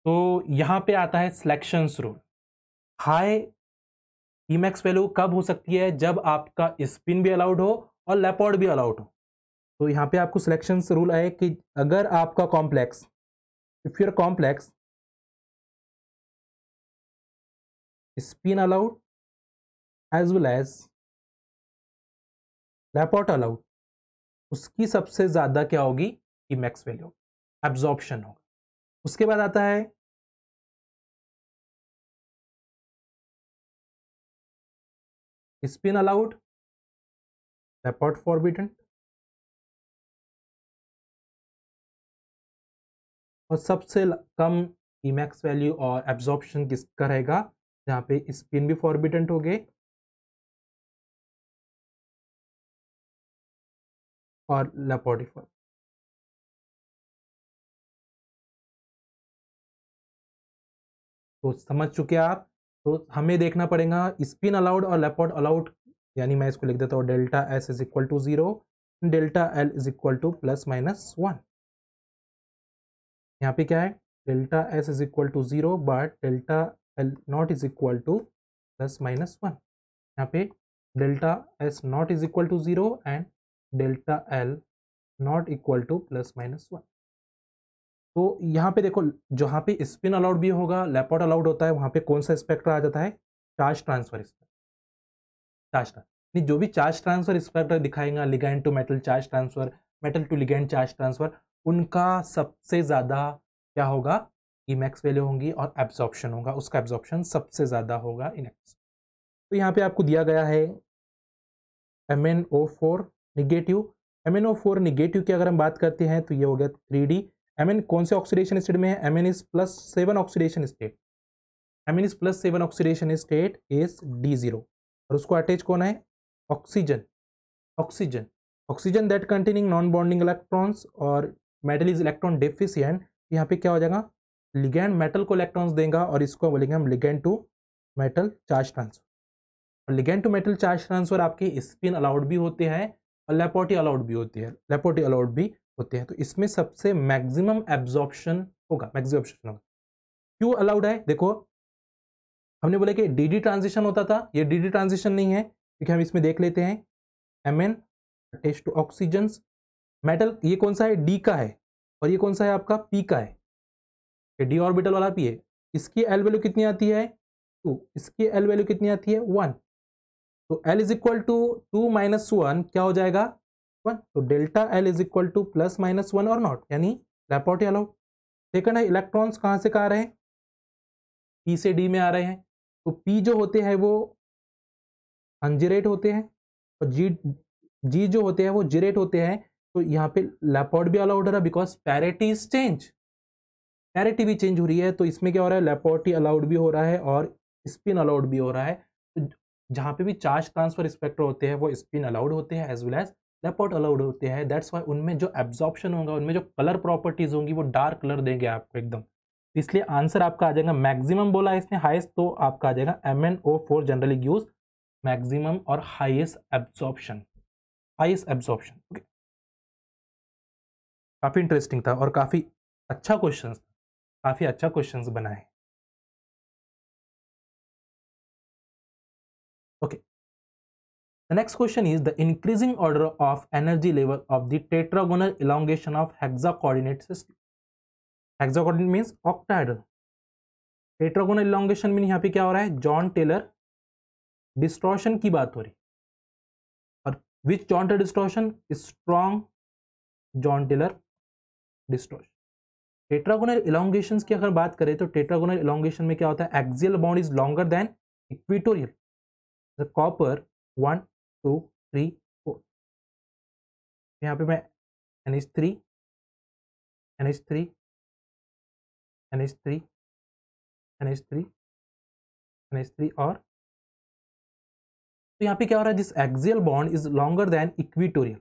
तो यहां पे आता है selection rule, high Emax value कब हो सकती है? जब आपका स्पिन भी अलाउड हो और लेपर्ड भी अलाउड हो। तो यहाँ पे आपको सिलेक्शन रूल है कि अगर आपका complex, if your complex spin allowed as well as Laporte allowed, उसकी सबसे ज्यादा क्या होगी? Emax वैल्यू, एब्जॉर्प्शन होगा। उसके बाद आता है स्पिन अलाउड, लेपर्ड फॉरबिडन, और सबसे कम Emax वैल्यू और एब्जॉर्प्शन किसका रहेगा? जहाँ पे स्पिन भी फॉरबिडन हो गए और लेपर्ड। तो समझ चुके आप। तो हमें देखना पड़ेगा स्पिन अलाउड और लेपर्ड अलाउड, यानी मैं इसको लिख देता हूँ delta S is equal to 0, delta L is equal to +-1। यहाँ पे क्या है? Delta S is equal to 0 but delta L not is equal to +-1। यहाँ पे delta S not is equal to 0 and delta L not equal to +-1। तो यहाँ पे देखो, जहाँ पे स्पिन अलाउड भी होगा, लेपर्ड अलाउड होता है, वहाँ पे कौन सा स्पेक्ट्रा आ जाता है? Charge transfer spectra. Charge transfer जो भी चार्ज ट्रांसफर स्पेक्ट्रा दिखाएगा, ligand to metal charge transfer, metal to ligand charge transfer, उनका सबसे ज़्यादा क्या होगा? Emax वैल्यू होंगी और एब्जॉर्प्शन होगा, उसका एब्जॉर्प्शन सबसे ज़्यादा होगा Emax। तो यहाँ पे आपको दिया गया है MnO4 निगेटिव। MnO4 निगेटिव की अगर हम बात करते हैं तो ये हो गया 3D। Mn कौन से ऑक्सीडेशन स्टेट में है? Mn is +7 oxidation state. Mn is +7 oxidation state is D0, और उसको अटैच कौन है? Oxygen. Oxygen oxygen that containing non bonding electrons, और मेटल इज इलेक्ट्रॉन डेफिशिएंट। यहाँ पे क्या हो जाएगा? लिगैंड मेटल को इलेक्ट्रॉन्स देगा और इसको बोलेंगे हम ligand to metal charge transfer. और ligand to metal charge transfer आपके स्पिन अलाउड भी होते हैं और लेपोर्टी अलाउड भी होती है, लेपोर्टी अलाउड भी होते हैं। तो इसमें सबसे मैक्सिमम एब्जॉर्प्शन होगा, मैक्सिमम एब्जॉर्प्शन होगा। क्यों अलाउड है? देखो, हमने बोला कि डी ट्रांजिशन होता था, ये डी ट्रांजिशन नहीं है, क्योंकि हम इसमें देख लेते हैं Mn attach to oxygen metal, ये कौन सा है? डी का है, और ये कौन सा है आपका? पी का है। ये डी ऑर्बिटल वाला पी है। इसकी एल वैल्यू कितनी आती है? 2। इसकी एल वैल्यू कितनी आती है? 1। तो एल इज इक्वल टू 2 - 1 क्या हो जाएगा? 1। तो delta L is equal to +-1 और नॉट, यानी लेपोर्टी अलाउड। सेकंड है, इलेक्ट्रॉन्स कहाँ से कहाँ आ रहे हैं? पी से डी में आ रहे हैं। तो पी जो होते हैं वो अनजिरेट होते हैं, और जी जी जो होते हैं वो जिरेट होते हैं। तो यहाँ पे लेपोर्ड भी अलाउड हो रहा है, because parity is change, parity भी चेंज हो रही है। तो इसमें क्या हो रहा है? लेपोर्टी अलाउड भी हो रहा है और स्पिन अलाउड भी हो रहा है। तो जहाँ पे भी चार्ज ट्रांसफर स्पेक्ट्रा होते हैं वो स्पिन अलाउड होते हैं एज वेल एज लेपोर्ट अलाउड होते हैं। दैट्स वाई उनमें जो एब्जॉर्प्शन होगा, उनमें जो कलर प्रॉपर्टीज होंगी वो डार्क कलर देंगे आपको एकदम। इसलिए आंसर आपका आ जाएगा मैक्सिमम, बोला है इसने हाईएस्ट, तो आपका आ जाएगा MnO4 जनरली यूज मैक्सिमम और highest absorption, highest absorption. Okay, काफी इंटरेस्टिंग था और काफी अच्छा क्वेश्चन, काफी अच्छा क्वेश्चन बना है। Okay, the next question is the increasing order of energy level of the tetragonal elongation of hexa-coordinate system. Hexa-coordinate means octahedral. Tetragonal elongation में यहाँ पे क्या हो रहा है? जॉन टेलर डिस्टॉर्शन की बात हो रही, और which Jahn Teller distortion? Strong Jahn Teller distortion. Tetragonal elongation की अगर बात करें तो टेट्रागोनल इलोंगेशन में क्या होता है? Axial bond is longer than equatorial. The copper 1 2 3 4, यहाँ पे मैं NH3 NH3 NH3 NH3 NH3 और, तो यहाँ पे क्या हो रहा है? This axial bond is longer than equatorial,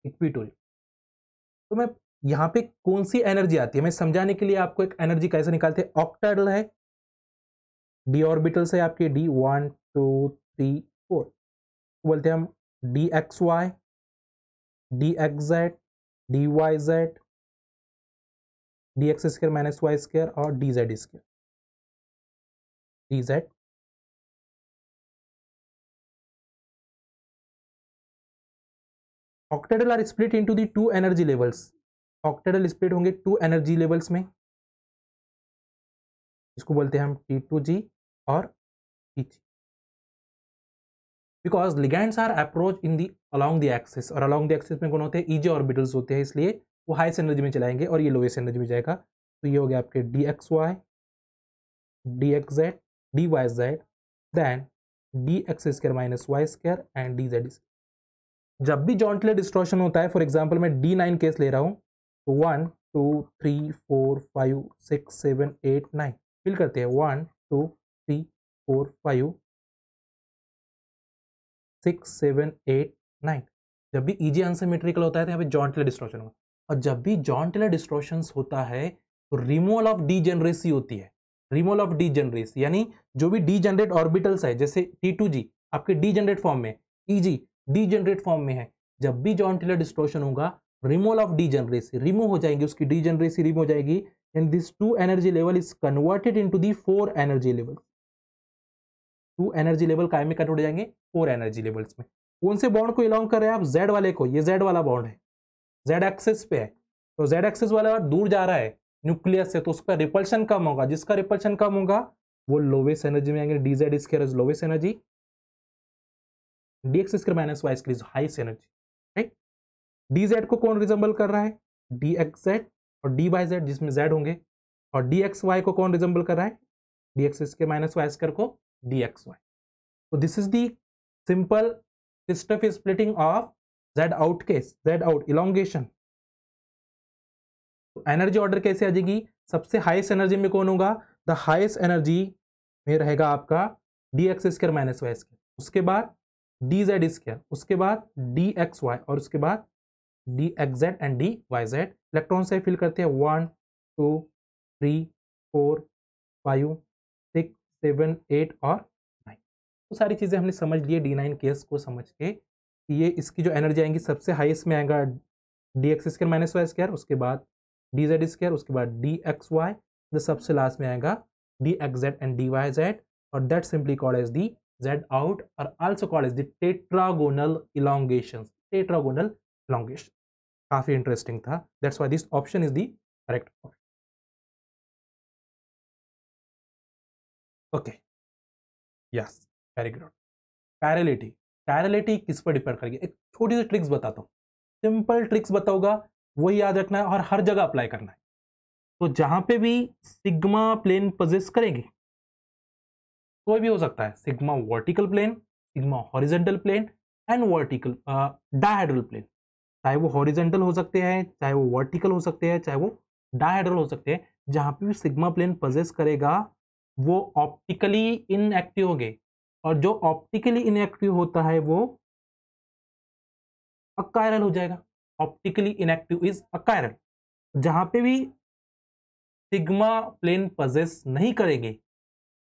equatorial. तो मैं यहाँ पे कौन सी एनर्जी आती है, मैं समझाने के लिए आपको एक एनर्जी कैसे निकालते हैं। ऑक्टाहेड्रल है, डी ऑर्बिटल्स है आपके, D1 2 3 4, बोलते हैं हम DXY DXZ DYZ DX² - Y² और DZ², DZ octahedral are split into the two energy levels, octahedral split होंगे टू एनर्जी लेवल्स में, इसको बोलते हैं हम T2G और T3, because ligands are approach in the along the axis, और along the axis में कौन होते हैं, ईजी ऑर्बिटल्स होते हैं, इसलिए वो हाईएस्ट एनर्जी में चलाएंगे और ये लोवेस्ट एनर्जी में जाएगा। तो ये हो गया आपके DXY, DXZ, DYZ, then DX² minus Y² and DZ। जब भी जॉइंट डिस्टॉर्शन होता है, फॉर एग्जांपल मैं D9 केस ले रहा हूं, तो 1 2 3 4 5 6 7 8 9 फिल करते हैं, 1 2 3 4 5 6 7 8 9। जब भी ईजी अनसिमेट्रिकल होता है तो यहाँ पे जॉइंटुलर डिस्टॉर्शन होगा, और जब भी जॉइंटुलर डिस्टॉर्शन होता है तो रिमूवल ऑफ डीजेनरेसी होती है, रिमूवल ऑफ डीजेनरेसी, यानी जो भी डीजेनरेट ऑर्बिटल्स है, जैसे T2G आपके डीजेनरेट फॉर्म में, EG डीजेनरेट फॉर्म में है, जब भी जॉइंटुलर डिस्टॉर्शन होगा रिमूवल ऑफ डीजेनरेसी, रिमूव हो जाएंगी, उसकी डीजेनरेसी रिमूव हो जाएगी, and this two energy level is converted into the four energy level, two energy level काय में कन्वर्ट हो जाएंगे, फोर एनर्जी लेवल्स में। कौन से बॉन्ड को इलांग कर रहे हैं आप, जेड वाले को, ये जेड वाला बॉन्ड है, जेड एक्सिस पे है, तो जेड एक्सिस वाला दूर जा रहा है न्यूक्लियस से, तो उसका रिपल्शन कम होगा, जिसका रिपल्शन कम होगा वो लोवेस्ट एनर्जी में आएंगे, DZ square is lowest energy, DX² minus Y² is highest energy, right. DZ को कौन रिजेंबल कर रहा है, DXZ और DYZ जिसमें Z होंगे, और DXY को कौन रिजेंबल कर रहा है, DX² माइनस Y² को DXY। तो this is the simple system of splitting of Z out case, Z out elongation. तो एनर्जी ऑर्डर कैसे आ जाएगी, सबसे हाईएस्ट एनर्जी में कौन होगा, द हाईएस्ट एनर्जी में रहेगा आपका DX² माइनस Y², उसके बाद DZ², उसके बाद DXY, और उसके बाद DXZ एंड DYZ। इलेक्ट्रॉन से फिल करते हैं 1 2 3 4 5 6 7 8 और 9। तो सारी चीज़ें हमने समझ लिए D9 केस को समझ के, कि ये इसकी जो एनर्जी आएंगी सबसे हाईएस्ट में आएगा DX² माइनस Y², उसके बाद DZ², उसके बाद DXY, जो सबसे लास्ट में आएगा DXZ एंड DYZ, और that simply called as the Z out, और also called as the tetragonal elongation, tetragonal elongation. काफी इंटरेस्टिंग था, that's why this option is the correct option. Okay, yes, very good. पैरेलिटी, पैरेलिटी किस पर depend करेगी, एक छोटी सी ट्रिक्स बताता हूँ, सिंपल ट्रिक्स बताऊंगा, वही याद रखना है और हर जगह अप्लाई करना है। तो जहां पे भी सिग्मा प्लेन पोजेस करेंगे, कोई भी हो सकता है, sigma vertical plane, sigma horizontal plane and vertical dihedral plane, चाहे वो हॉरिजेंटल हो सकते हैं, चाहे वो वर्टिकल हो सकते हैं, चाहे वो डायहेड्रल हो सकते हैं, जहां पे भी सिग्मा प्लेन पोजेस करेगा वो ऑप्टिकली इनएक्टिव होंगे, और जो ऑप्टिकली इनएक्टिव होता है वो अकायरल हो जाएगा, ऑप्टिकली इनएक्टिव इज अकायरल। जहां पे भी सिग्मा प्लेन पोजेस नहीं करेंगे,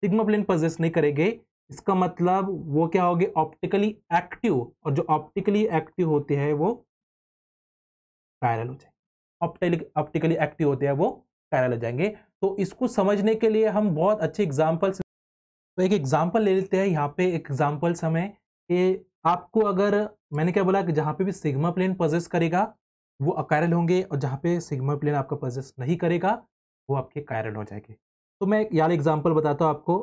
सिग्मा प्लेन पोजेस नहीं करेंगे, इसका मतलब वो क्या होंगे, ऑप्टिकली एक्टिव, और जो ऑप्टिकली एक्टिव होते हैं वो कायरल हो जाएंगे, ऑप्टिकली एक्टिव होते हैं वो कायरल हो जाएंगे। तो इसको समझने के लिए हम बहुत अच्छे एग्जाम्पल्स, तो एक एग्जाम्पल ले लेते हैं यहाँ पे, एग्जाम्पल्स हमें कि आपको अगर, मैंने क्या बोला कि जहाँ पे भी सिग्मा प्लेन पोजेस करेगा वो अकायरल होंगे, और जहाँ पे सिग्मा प्लेन आपका पोजेस नहीं करेगा वो आपके कायरल हो जाएंगे। तो मैं यार एग्जाम्पल बताता हूँ आपको,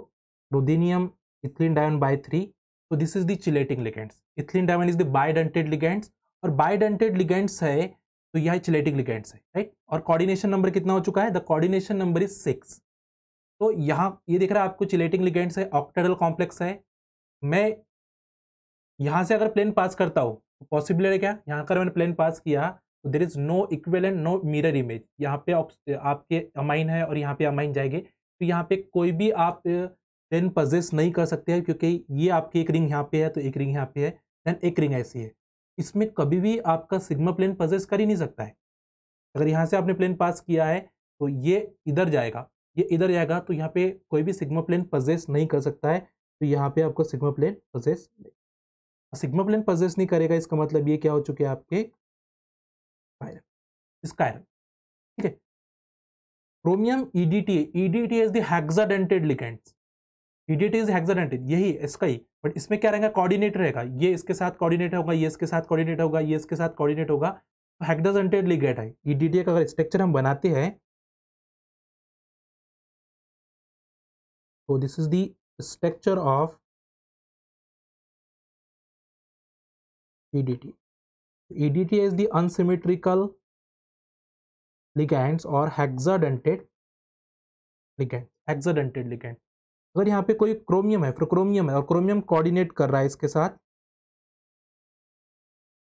रोदिनियम इथिलीन डायमंड बाय 3, तो this is the chelating ligands, ethylene diamond is the bidentate ligands, और बाइडेंटेड लिगेंड्स है तो यह चिलेटिंग लिगेंड्स है, राइट। और कोऑर्डिनेशन नंबर कितना हो चुका है, द कोऑर्डिनेशन नंबर इज 6। तो यहाँ ये दिख रहा है आपको चिलेटिंग लिगेंड्स है, ऑक्टेडल कॉम्प्लेक्स है। मैं यहाँ से अगर प्लेन पास करता हूँ तो पॉसिबल है क्या, यहाँ अगर मैंने प्लेन पास किया तो there is no equivalent, no mirror image, यहाँ पे आपके अमाइन है और यहाँ पे अमाइन जाएंगे, तो यहाँ पे कोई भी आप प्लेन पजेस नहीं कर सकते हैं, क्योंकि ये आपकी एक रिंग यहाँ पे है तो एक रिंग यहाँ पे है, देन एक रिंग ऐसी है, इसमें कभी भी आपका सिग्मा प्लेन पजेस कर ही नहीं सकता है। अगर यहाँ से आपने प्लेन पास किया है तो ये इधर जाएगा, ये इधर जाएगा, तो यहाँ पे कोई भी सिग्मा प्लेन पजेस नहीं कर सकता है, तो यहाँ पे आपको sigma plane possess, sigma plane possess नहीं करेगा, इसका मतलब ये क्या हो चुके हैं आपके स्कायरल, ठीक है। Chromium EDTA, EDTA is the hexadentate ligands, EDTA is hexadentate, यही इसका ही, बट इसमें क्या रहेगा, कोऑर्डिनेट रहेगा, ये इसके साथ कोऑर्डिनेट होगा, ये इसके साथ कोऑर्डिनेट होगा, ये इसके साथ कोऑर्डिनेट होगा, तो हेक्साडेंटेड लिगेंड है। EDTA का अगर स्ट्रक्चर हम बनाते हैं तो this is the structure of EDTA. EDTA is the unsymmetrical ligands or hexadentate ligand, hexadentate ligand। अगर यहाँ पे कोई क्रोमियम है, क्रोमियम है और क्रोमियम कोऑर्डिनेट कर रहा है इसके साथ,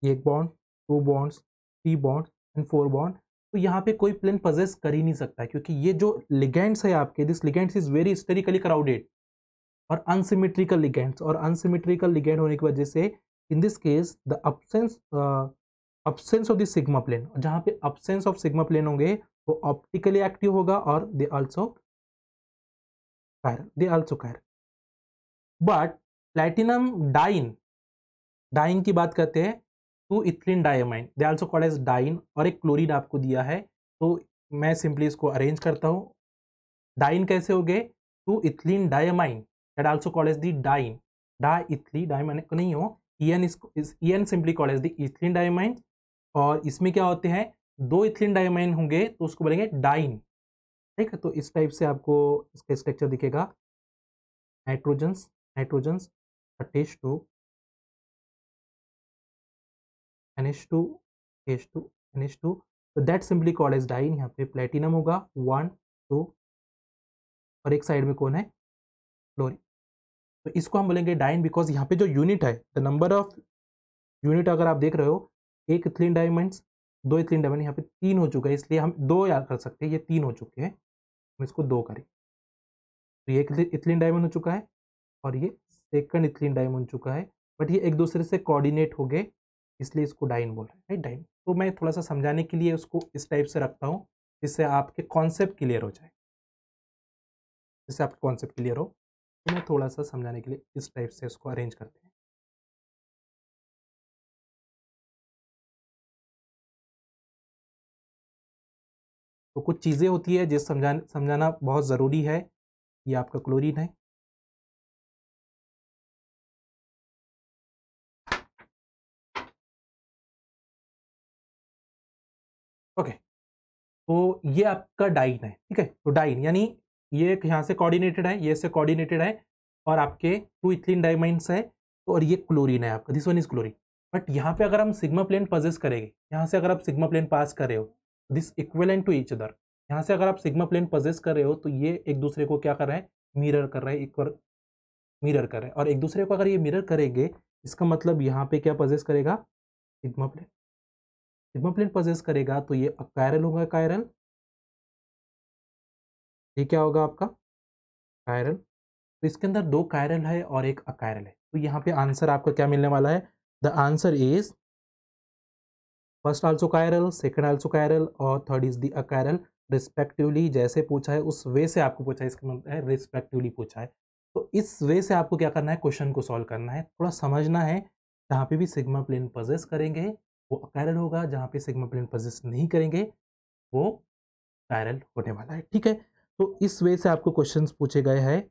एक bond, 2 bonds, 3 bond and 4 bond, तो यहाँ पे कोई प्लेन पजेस कर ही नहीं सकता है, क्योंकि ये जो लिगेंड्स है आपके, this ligands is very sterically crowded और अनसिमेट्रिकल लिगेंड्स, और अनसिमेट्रिकल लिगेंड होने की वजह से in this case the absence of the sigma plane, जहाँ पे absence ऑफ सिग्मा प्लेन होंगे वो ऑप्टिकली एक्टिव होगा और they also chiral. But platinum dien की बात करते हैं, 2 ethylene diamine, they also called as dien, और एक क्लोरीन आपको दिया है, तो मैं सिंपली इसको अरेंज करता हूँ। डाइन कैसे हो गए, 2 ethylene diamine, that also called as the डाइन, डाइथली डायमाइन नहीं हो, EN simply called as the ethylene diamine, और इसमें क्या होते हैं, 2 इथिलीन डायमाइन होंगे तो उसको बोलेंगे डाइन, ठीक है। तो इस टाइप से आपको इसका स्ट्रक्चर दिखेगा, nitrogens attach to NH2 H2 NH2, तो that simply called as dien. यहाँ पे प्लेटिनम होगा 1 2 और एक साइड में कौन है, क्लोरीन, तो इसको हम बोलेंगे डाइन, बिकॉज यहाँ पे जो यूनिट है, द नंबर ऑफ यूनिट अगर आप देख रहे हो, एक इथिलीन डायमंड्स, 2 इथिलीन डायमंड, यहाँ पे 3 हो चुका है, इसलिए हम 2 याद कर सकते हैं, ये 3 हो चुके हैं, हम इसको 2 करें, तो ये एक इथिलीन डायमंड हो चुका है और ये सेकंड इथिलीन डायमंड हो चुका है, बट ये एक दूसरे से कोऑर्डिनेट हो गए, इसलिए इसको डाइन बोल रहे हैं, राइट, डाइन। तो मैं थोड़ा सा समझाने के लिए उसको इस टाइप से रखता हूँ, जिससे आपके कॉन्सेप्ट क्लियर हो जाए, जिससे आपका कॉन्सेप्ट क्लियर हो, तो मैं थोड़ा सा समझाने के लिए इस टाइप से उसको अरेंज करते हैं। तो कुछ चीज़ें होती है जिस समझाना बहुत ज़रूरी है। ये आपका क्लोरीन है, ओके, तो ये आपका डाइन है, ठीक है। तो डाइन यानी ये यहाँ से कोऑर्डिनेटेड है, ये से कोऑर्डिनेटेड है, और आपके 2 इथिलीन डायमाइंस है, तो और ये क्लोरीन है आपका, this one is chlorine. But यहाँ पे अगर हम सिग्मा प्लेन पजेस करेंगे, यहाँ से अगर आप सिग्मा प्लेन पास कर रहे हो, this equivalent to each other, यहाँ से अगर आप सिग्मा प्लेन पजेस कर रहे हो, तो ये एक दूसरे को क्या कर रहा है, मिरर कर रहा है, एक बार मिरर कर रहा है, और एक दूसरे को अगर ये मिरर करेंगे, इसका मतलब यहाँ पे क्या पजेस करेगा, sigma plane, sigma plane possess करेगा, तो ये कायरल होगा, कायरल, ये क्या होगा आपका, कायरल, तो इसके अंदर 2 कायरल है और एक अकायरल है, तो यहाँ पे आंसर आपका क्या मिलने वाला है, the answer is first also chiral, second also chiral और third is the achiral respectively. जैसे पूछा है उस वे से आपको पूछा है, इसका मतलब है रिस्पेक्टिवली पूछा है, तो इस वे से आपको क्या करना है, क्वेश्चन को सॉल्व करना है, थोड़ा समझना है। जहाँ पे भी सिग्मा प्लेन पजेस करेंगे वो अकायरल होगा, जहाँ पे सिग्मा प्लेन पजेस नहीं करेंगे वो कायरल होने वाला है, ठीक है। तो इस वे से आपको क्वेश्चंस पूछे गए हैं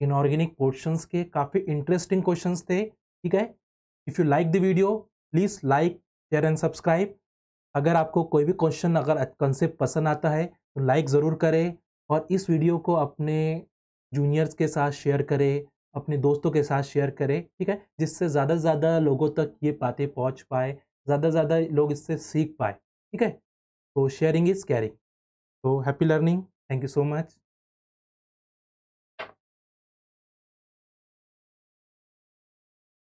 इनऑर्गेनिक पोर्शंस के, काफ़ी इंटरेस्टिंग क्वेश्चंस थे, ठीक है। If you like the video please like share and subscribe. अगर आपको कोई भी क्वेश्चन, अगर कंसेप्ट पसंद आता है तो लाइक ज़रूर करें, और इस वीडियो को अपने जूनियर्स के साथ शेयर करें, अपने दोस्तों के साथ शेयर करें, ठीक है, जिससे ज़्यादा से ज़्यादा लोगों तक ये बातें पहुँच पाए, ज़्यादा से ज़्यादा लोग इससे सीख पाए, ठीक है। तो शेयरिंग इज़ केयरिंग। तो happy learning, thank you so much.